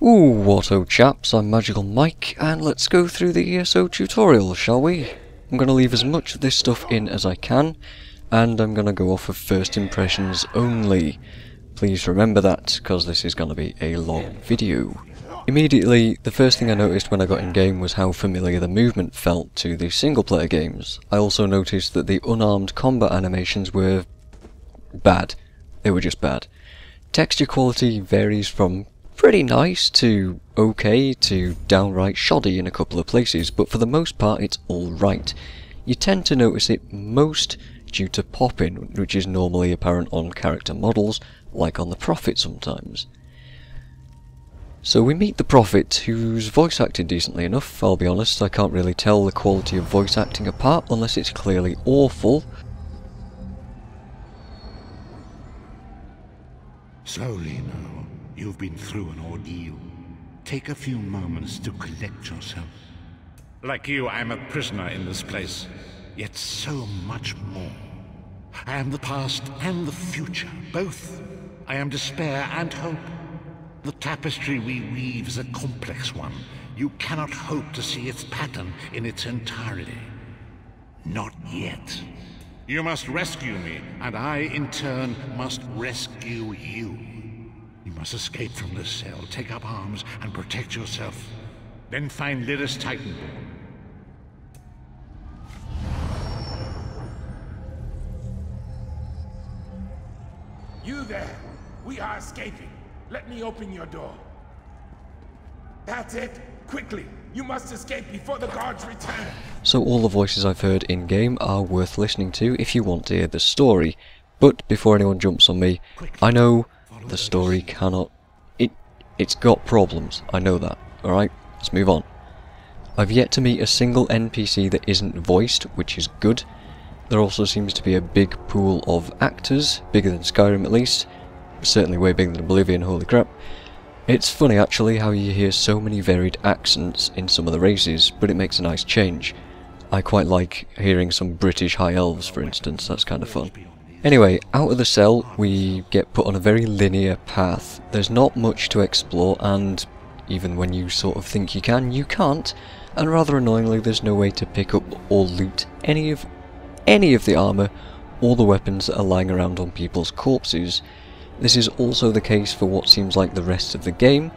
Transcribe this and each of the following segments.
Ooh, whatto chaps, I'm MagicalMike, and let's go through the ESO tutorial, shall we? I'm going to leave as much of this stuff in as I can, and I'm going to go off of first impressions only. Please remember that, because this is going to be a long video. Immediately, the first thing I noticed when I got in game was how familiar the movement felt to the single player games. I also noticed that the unarmed combat animations were bad. They were just bad. Texture quality varies from pretty nice to okay to downright shoddy in a couple of places, but for the most part it's alright. You tend to notice it most due to pop-in, which is normally apparent on character models, like on the Prophet sometimes. So we meet the Prophet, who's voice acted decently enough. I'll be honest, I can't really tell the quality of voice acting apart unless it's clearly awful. Slowly now. You've been through an ordeal. Take a few moments to collect yourself. Like you, I'm a prisoner in this place, yet so much more. I am the past and the future, both. I am despair and hope. The tapestry we weave is a complex one. You cannot hope to see its pattern in its entirety. Not yet. You must rescue me, and I, in turn, must rescue you. You must escape from this cell, take up arms, and protect yourself. Then find Lyris Titanborn. You there! We are escaping. Let me open your door. That's it! Quickly! You must escape before the guards return! So all the voices I've heard in-game are worth listening to if you want to hear the story. But before anyone jumps on me, I know the story cannot... It's got problems, I know that. Alright, let's move on. I've yet to meet a single NPC that isn't voiced, which is good. There also seems to be a big pool of actors, bigger than Skyrim at least. Certainly way bigger than Oblivion, holy crap. It's funny actually how you hear so many varied accents in some of the races, but it makes a nice change. I quite like hearing some British High Elves, for instance, that's kind of fun. Anyway, out of the cell, we get put on a very linear path. There's not much to explore, and even when you sort of think you can, you can't. And rather annoyingly, there's no way to pick up or loot any of the armour or the weapons that are lying around on people's corpses. This is also the case for what seems like the rest of the game,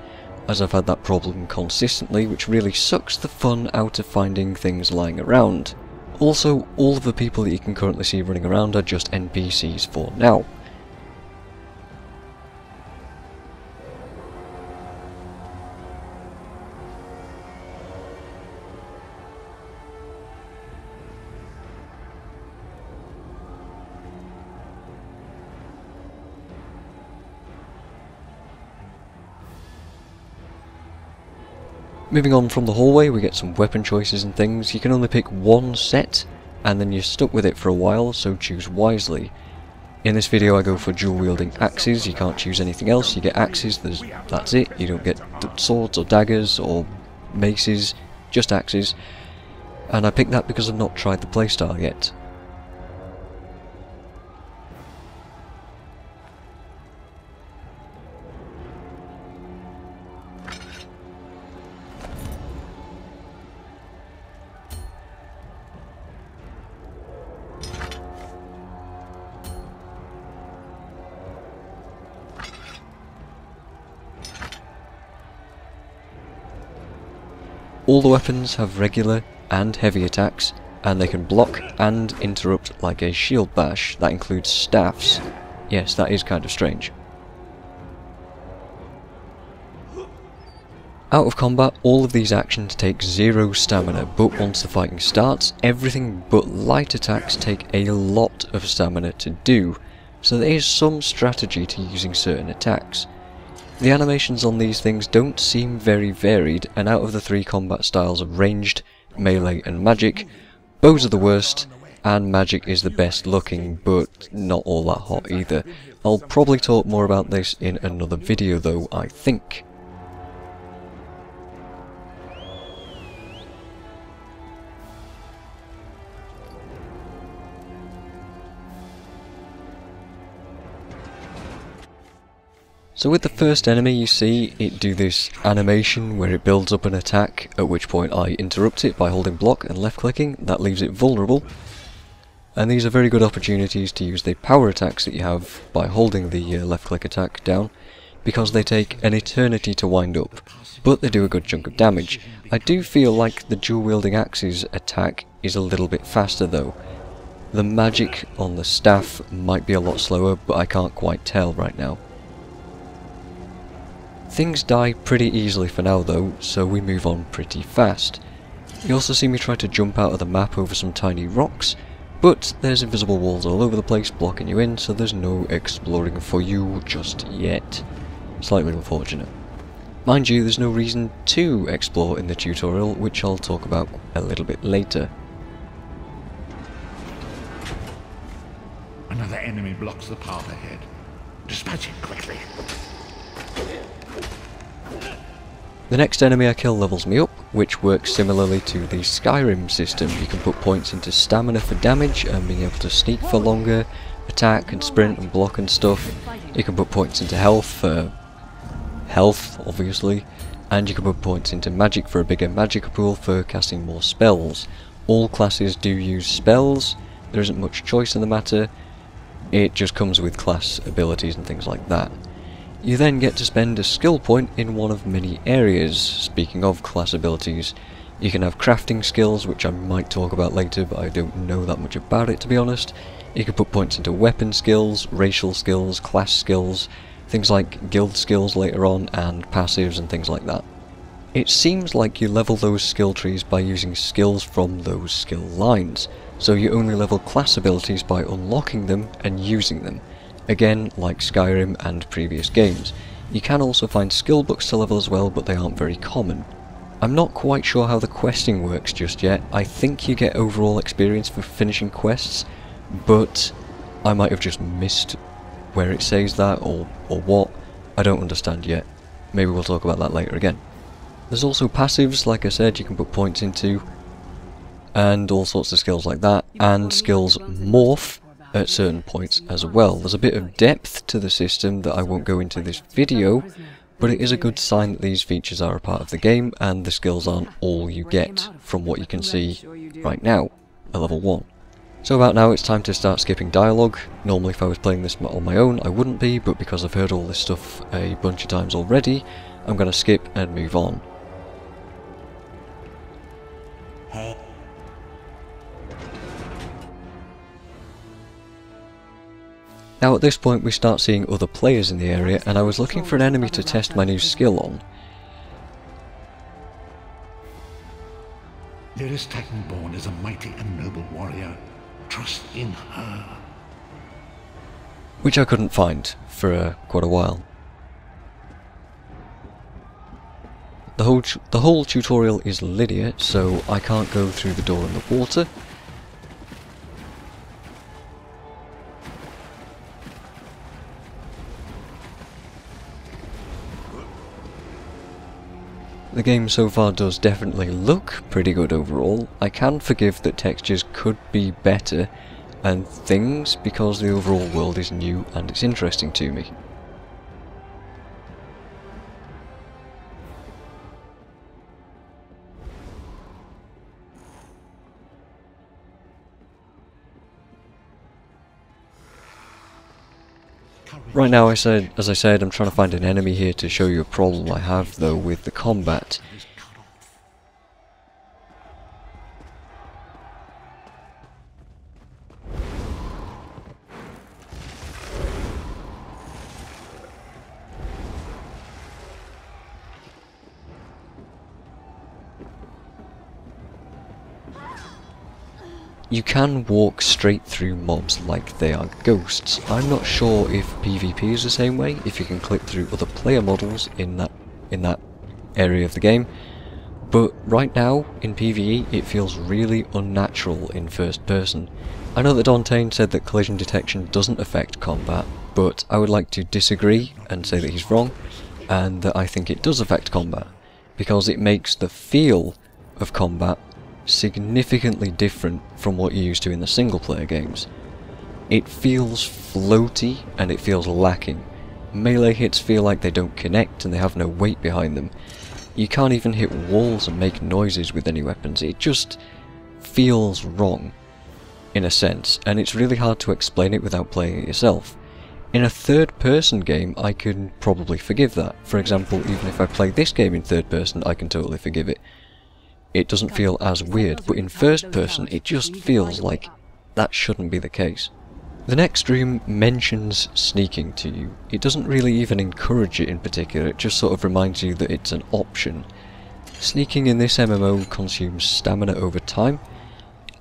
as I've had that problem consistently, which really sucks the fun out of finding things lying around. Also, all of the people that you can currently see running around are just NPCs for now. Moving on from the hallway, we get some weapon choices and things. You can only pick one set, and then you're stuck with it for a while, so choose wisely. In this video I go for dual-wielding axes. You can't choose anything else, you get axes, that's it. You don't get swords or daggers or maces, just axes. And I picked that because I've not tried the playstyle yet. All the weapons have regular and heavy attacks, and they can block and interrupt like a shield bash. That includes staffs. Yes, that is kind of strange. Out of combat, all of these actions take 0 stamina, but once the fighting starts, everything but light attacks take a lot of stamina to do, so there is some strategy to using certain attacks. The animations on these things don't seem very varied, and out of the 3 combat styles of ranged, melee and magic, bows are the worst, and magic is the best looking, but not all that hot either. I'll probably talk more about this in another video though, I think. So with the first enemy you see it do this animation where it builds up an attack, at which point I interrupt it by holding block and left clicking. That leaves it vulnerable. And these are very good opportunities to use the power attacks that you have by holding the left click attack down, because they take an eternity to wind up, but they do a good chunk of damage. I do feel like the dual wielding axes attack is a little bit faster though. The magic on the staff might be a lot slower, but I can't quite tell right now. Things die pretty easily for now though, so we move on pretty fast. You also see me try to jump out of the map over some tiny rocks, but there's invisible walls all over the place blocking you in, so there's no exploring for you just yet. Slightly unfortunate. Mind you, there's no reason to explore in the tutorial, which I'll talk about a little bit later. Another enemy blocks the path ahead. Dispatch it quickly. The next enemy I kill levels me up, which works similarly to the Skyrim system. You can put points into stamina for damage and being able to sneak for longer, attack and sprint and block and stuff. You can put points into health for health, obviously, and you can put points into magic for a bigger magic pool for casting more spells. All classes do use spells, there isn't much choice in the matter, it just comes with class abilities and things like that. You then get to spend a skill point in one of many areas. Speaking of class abilities, you can have crafting skills, which I might talk about later, but I don't know that much about it to be honest. You can put points into weapon skills, racial skills, class skills, things like guild skills later on, and passives and things like that. It seems like you level those skill trees by using skills from those skill lines, so you only level class abilities by unlocking them and using them. Again, like Skyrim and previous games. You can also find skill books to level as well, but they aren't very common. I'm not quite sure how the questing works just yet. I think you get overall experience for finishing quests, but I might have just missed where it says that or what. I don't understand yet. Maybe we'll talk about that later again. There's also passives, like I said, you can put points into, and all sorts of skills like that, and skills morph at certain points as well. There's a bit of depth to the system that I won't go into this video, but it is a good sign that these features are a part of the game and the skills aren't all you get from what you can see right now at level 1. So about now it's time to start skipping dialogue. Normally if I was playing this on my own I wouldn't be, but because I've heard all this stuff a bunch of times already, I'm going to skip and move on. Now at this point we start seeing other players in the area, and I was looking for an enemy to test my new skill on. Lyris Titanborn is a mighty and noble warrior. Trust in her. Which I couldn't find for quite a while. The whole tutorial is Lydia, so I can't go through the door in the water. The game so far does definitely look pretty good overall. I can forgive that textures could be better and things, because the overall world is new and it's interesting to me. Right now, as I said, I'm trying to find an enemy here to show you a problem I have though with the combat. You can walk straight through mobs like they are ghosts. I'm not sure if PvP is the same way, if you can click through other player models in that area of the game, but right now in PvE it feels really unnatural in first person. I know that Dantain said that collision detection doesn't affect combat, but I would like to disagree and say that he's wrong, and that I think it does affect combat, because it makes the feel of combat significantly different from what you're used to in the single player games. It feels floaty and it feels lacking. Melee hits feel like they don't connect and they have no weight behind them. You can't even hit walls and make noises with any weapons. It just feels wrong, in a sense, and it's really hard to explain it without playing it yourself. In a third-person game, I can probably forgive that. For example, even if I play this game in third person, I can totally forgive it. It doesn't feel as weird, but in first person, it just feels like that shouldn't be the case. The next room mentions sneaking to you. It doesn't really even encourage it in particular, it just sort of reminds you that it's an option. Sneaking in this MMO consumes stamina over time,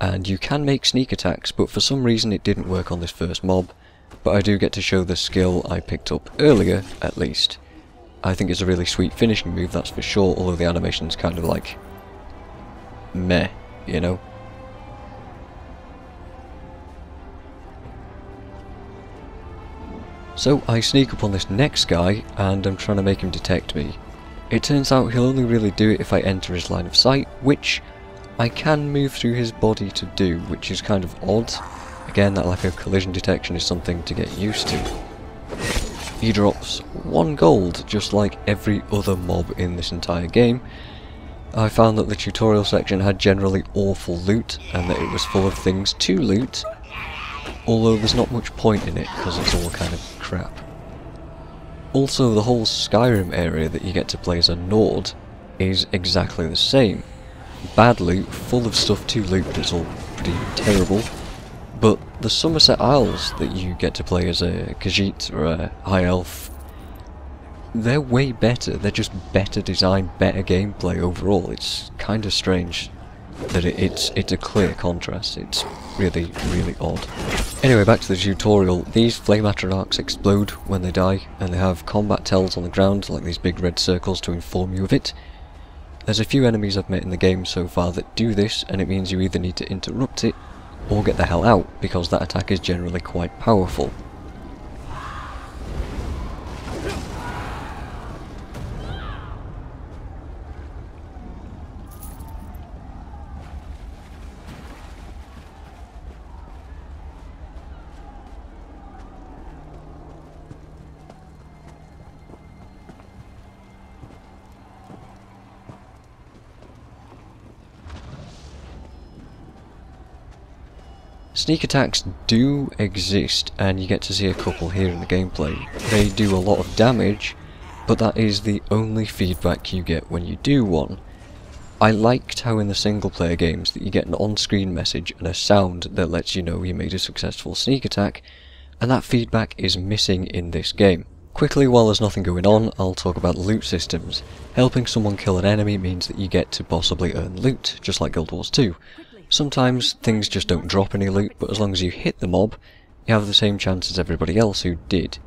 and you can make sneak attacks, but for some reason it didn't work on this first mob. But I do get to show the skill I picked up earlier, at least. I think it's a really sweet finishing move, that's for sure, although the animation's kind of like meh, you know? So I sneak up on this next guy, and I'm trying to make him detect me. It turns out he'll only really do it if I enter his line of sight, which I can move through his body to do, which is kind of odd. Again, that lack of collision detection is something to get used to. He drops 1 gold, just like every other mob in this entire game. I found that the tutorial section had generally awful loot, and that it was full of things to loot, although there's not much point in it, because it's all kind of crap. Also, the whole Skyrim area that you get to play as a Nord is exactly the same. Bad loot, full of stuff to loot that's all pretty terrible. But the Somerset Isles that you get to play as a Khajiit or a High Elf, they're way better, they're just better designed, better gameplay overall. It's kind of strange that it's a clear contrast, it's really, really odd. Anyway, back to the tutorial. These flame atronachs explode when they die, and they have combat tells on the ground, like these big red circles to inform you of it. There's a few enemies I've met in the game so far that do this, and it means you either need to interrupt it, or get the hell out, because that attack is generally quite powerful. Sneak attacks do exist, and you get to see a couple here in the gameplay. They do a lot of damage, but that is the only feedback you get when you do one. I liked how in the single player games that you get an on-screen message and a sound that lets you know you made a successful sneak attack, and that feedback is missing in this game. Quickly, while there's nothing going on, I'll talk about loot systems. Helping someone kill an enemy means that you get to possibly earn loot, just like Guild Wars 2. Sometimes things just don't drop any loot, but as long as you hit the mob, you have the same chance as everybody else who did.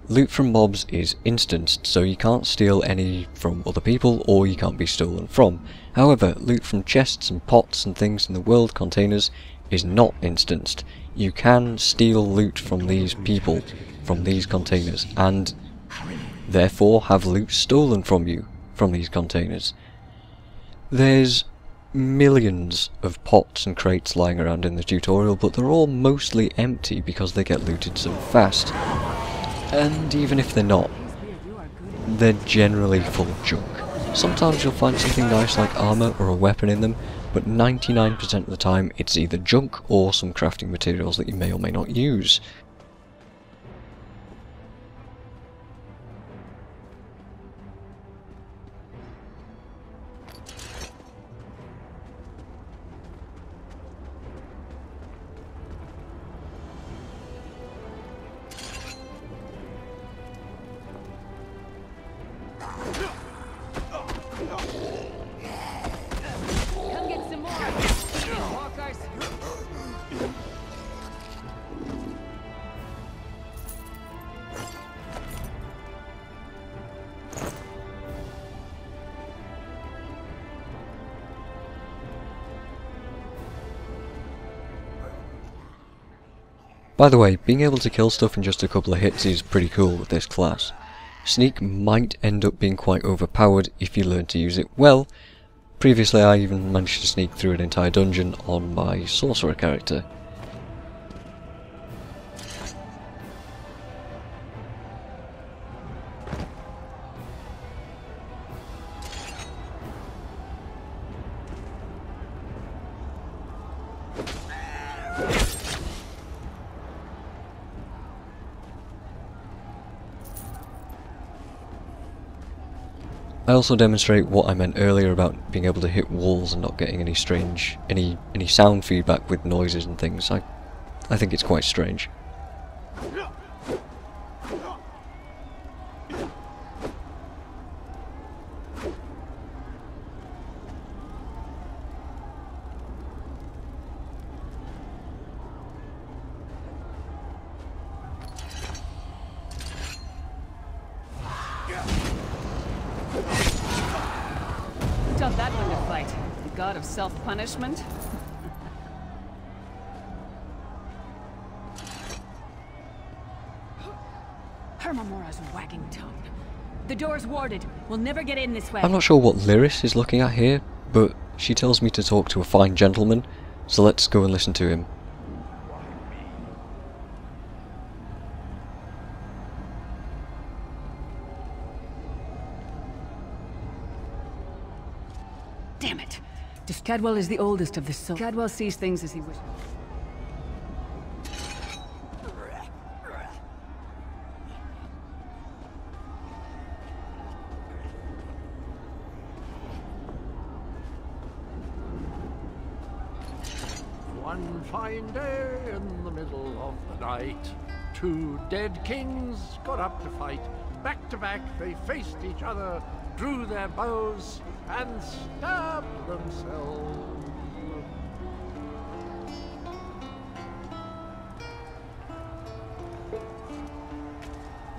Loot from mobs is instanced, so you can't steal any from other people, or you can't be stolen from. However, loot from chests and pots and things in the world containers is not instanced. You can steal loot from these people, from these containers, and therefore have loot stolen from you, from these containers. There's millions of pots and crates lying around in the tutorial, but they're all mostly empty because they get looted so fast. And even if they're not, they're generally full of junk. Sometimes you'll find something nice like armor or a weapon in them, but 99% of the time it's either junk or some crafting materials that you may or may not use. By the way, being able to kill stuff in just a couple of hits is pretty cool with this class. Sneak might end up being quite overpowered if you learn to use it well. Previously I even managed to sneak through an entire dungeon on my sorcerer character. I also demonstrate what I meant earlier about being able to hit walls and not getting any strange, any sound feedback with noises and things. I think it's quite strange. Taught that one to fight. The god of self-punishment? Hermamora's wagging tongue. The door's warded. We'll never get in this way. I'm not sure what Lyris is looking at here, but she tells me to talk to a fine gentleman, so let's go and listen to him. Damn it! Cadwell is the oldest of the soul. Cadwell sees things as he wishes. One fine day in the middle of the night, two dead kings got up to fight. Back to back they faced each other, drew their bows, and stabbed themselves.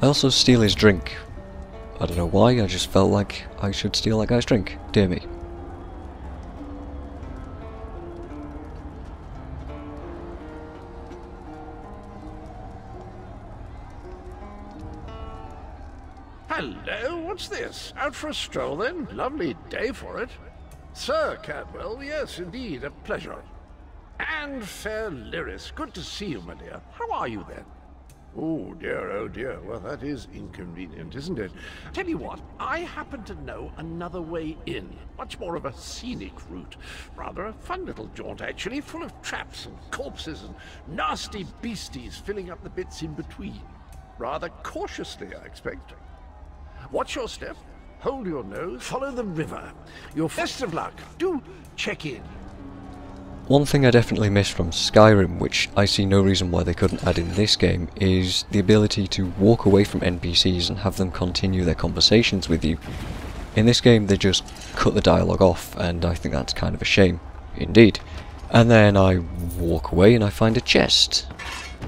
I also steal his drink. I don't know why, I just felt like I should steal that guy's drink. Dear me. Hello, what's this? Out for a stroll then? Lovely day for it. Sir Cadwell, yes, indeed, a pleasure. And fair Lyris, good to see you, my dear. How are you then? Oh dear, well that is inconvenient, isn't it? Tell you what, I happen to know another way in. Much more of a scenic route. Rather a fun little jaunt actually, full of traps and corpses and nasty beasties filling up the bits in between. Rather cautiously, I expect. Watch your step, hold your nose, follow the river. Your best of luck. Do check in. One thing I definitely miss from Skyrim, which I see no reason why they couldn't add in this game, is the ability to walk away from NPCs and have them continue their conversations with you. In this game they just cut the dialogue off, and I think that's kind of a shame, indeed. And then I walk away and I find a chest,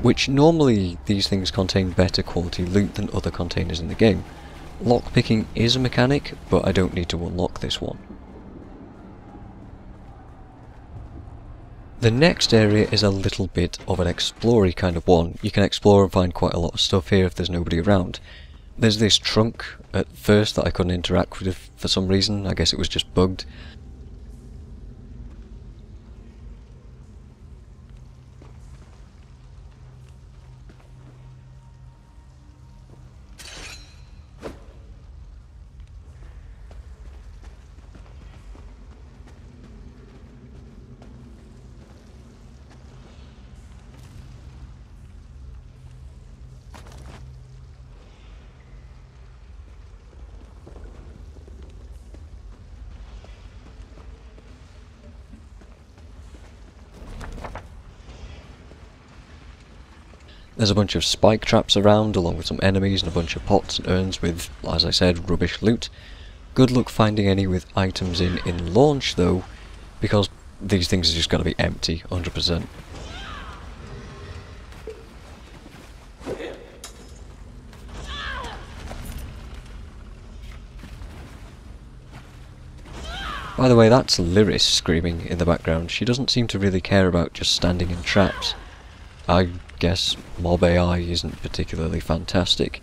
which normally these things contain better quality loot than other containers in the game. Lockpicking is a mechanic, but I don't need to unlock this one. The next area is a little bit of an explory kind of one. You can explore and find quite a lot of stuff here if there's nobody around. There's this trunk at first that I couldn't interact with for some reason. I guess it was just bugged. There's a bunch of spike traps around, along with some enemies and a bunch of pots and urns with, as I said, rubbish loot. Good luck finding any with items in launch though, because these things are just going to be empty, 100%. By the way, that's Lyris screaming in the background. She doesn't seem to really care about just standing in traps. I guess mob AI isn't particularly fantastic.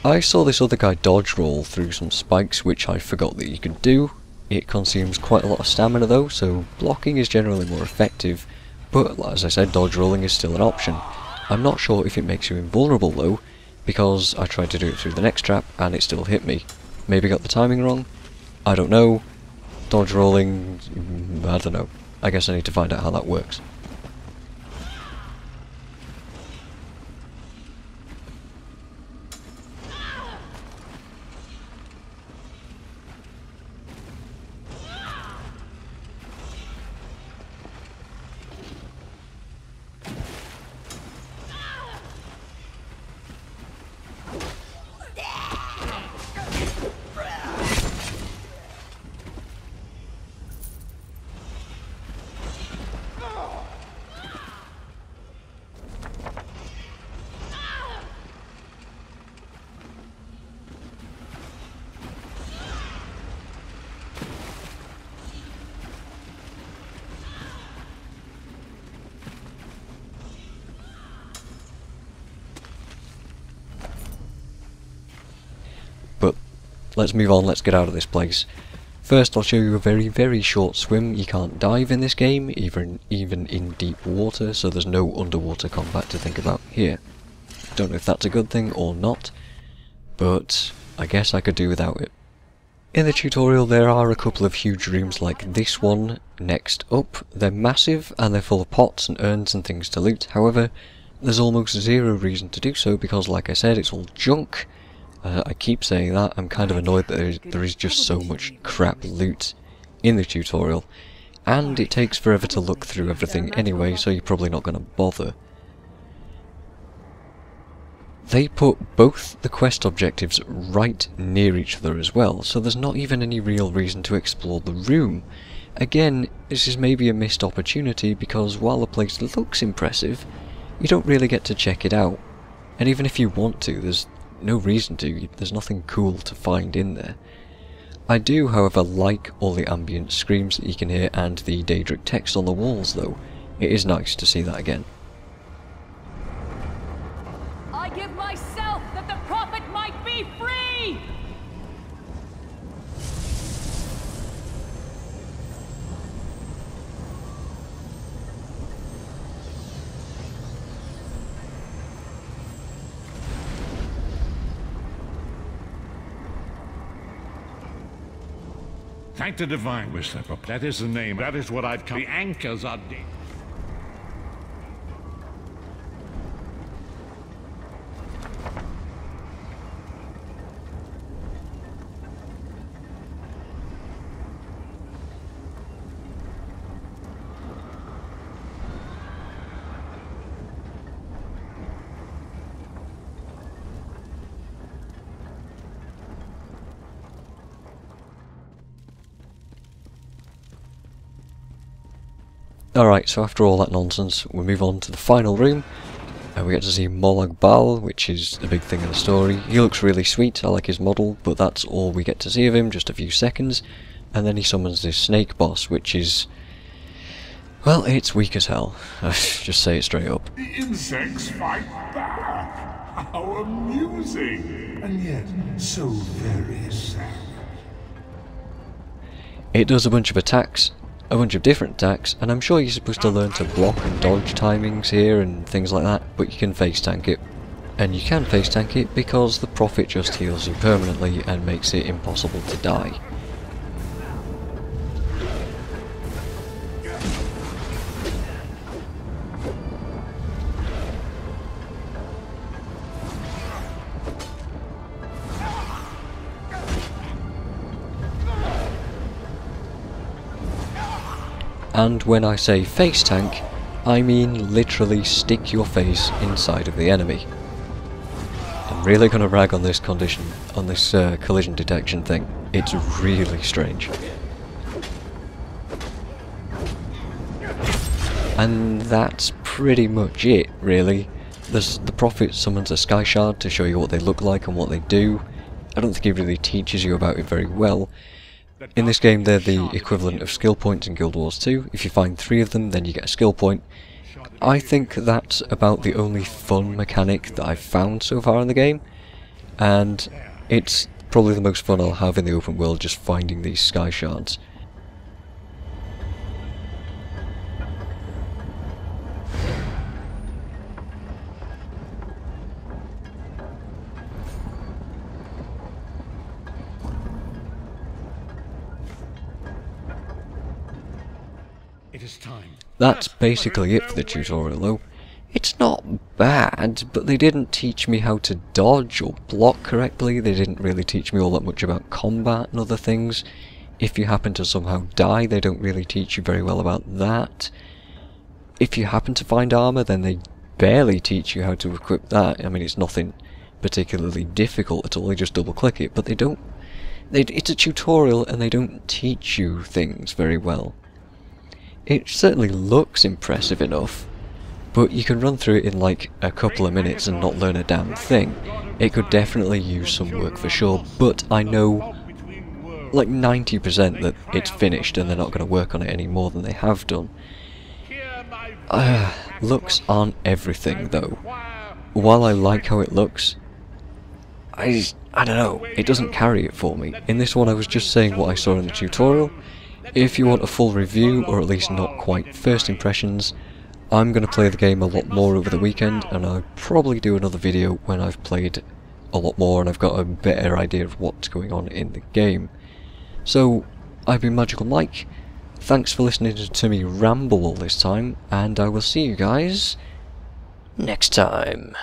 I saw this other guy dodge roll through some spikes, which I forgot that you could do. It consumes quite a lot of stamina though, so blocking is generally more effective, but as I said, dodge rolling is still an option. I'm not sure if it makes you invulnerable though, because I tried to do it through the next trap and it still hit me. Maybe got the timing wrong? I don't know. Dodge rolling, I don't know. I guess I need to find out how that works. But let's move on, let's get out of this place. First I'll show you a very, very short swim. You can't dive in this game, even in deep water, so there's no underwater combat to think about here. Don't know if that's a good thing or not, but I guess I could do without it. In the tutorial there are a couple of huge rooms like this one next up. They're massive and they're full of pots and urns and things to loot. However, there's almost zero reason to do so because, like I said, it's all junk. I keep saying that. I'm kind of annoyed that there is just so much crap loot in the tutorial, and it takes forever to look through everything anyway, so you're probably not going to bother. They put both the quest objectives right near each other as well, so there's not even any real reason to explore the room. Again, this is maybe a missed opportunity because while the place looks impressive, you don't really get to check it out. And even if you want to, there's no reason to, there's nothing cool to find in there. I do, however, like all the ambient screams that you can hear and the Daedric text on the walls though. It is nice to see that again. I give myself that the prophet might be free! Thank the divine, Mr. That is the name. That is what I've come. The anchors are dead. Alright, so after all that nonsense, we move on to the final room, and we get to see Molag Bal, which is a big thing in the story. He looks really sweet, I like his model, but that's all we get to see of him, just a few seconds, and then he summons this snake boss, which is, well, it's weak as hell. Just say it straight up. The insects fight back. How amusing, and yet so very sad. It does a bunch of attacks, a bunch of different attacks, and I'm sure you're supposed to learn to block and dodge timings here and things like that, but you can face tank it. And you can face tank it because the Prophet just heals you permanently and makes it impossible to die. And when I say face tank, I mean literally stick your face inside of the enemy. I'm really going to rag on this collision detection thing. It's really strange. And that's pretty much it, really. The Prophet summons a Sky Shard to show you what they look like and what they do. I don't think he really teaches you about it very well. In this game they're the equivalent of skill points in Guild Wars 2. If you find 3 of them, then you get a skill point. I think that's about the only fun mechanic that I've found so far in the game. and it's probably the most fun I'll have in the open world, just finding these sky shards. It is time. That's basically it for the tutorial though. It's not bad, but they didn't teach me how to dodge or block correctly. They didn't really teach me all that much about combat and other things. If you happen to somehow die, they don't really teach you very well about that. If you happen to find armor, then they barely teach you how to equip that. I mean, it's nothing particularly difficult at all, they just double click it, but they don't... it's a tutorial and they don't teach you things very well. It certainly looks impressive enough, but you can run through it in like a couple of minutes and not learn a damn thing. It could definitely use some work for sure, but I know like 90% that it's finished and they're not going to work on it any more than they have done. Looks aren't everything though. While I like how it looks, I don't know, it doesn't carry it for me. In this one I was just saying what I saw in the tutorial. If you want a full review, or at least not quite first impressions, I'm going to play the game a lot more over the weekend, and I'll probably do another video when I've played a lot more and I've got a better idea of what's going on in the game. So, I've been MagicalMike, thanks for listening to me ramble all this time, and I will see you guys next time.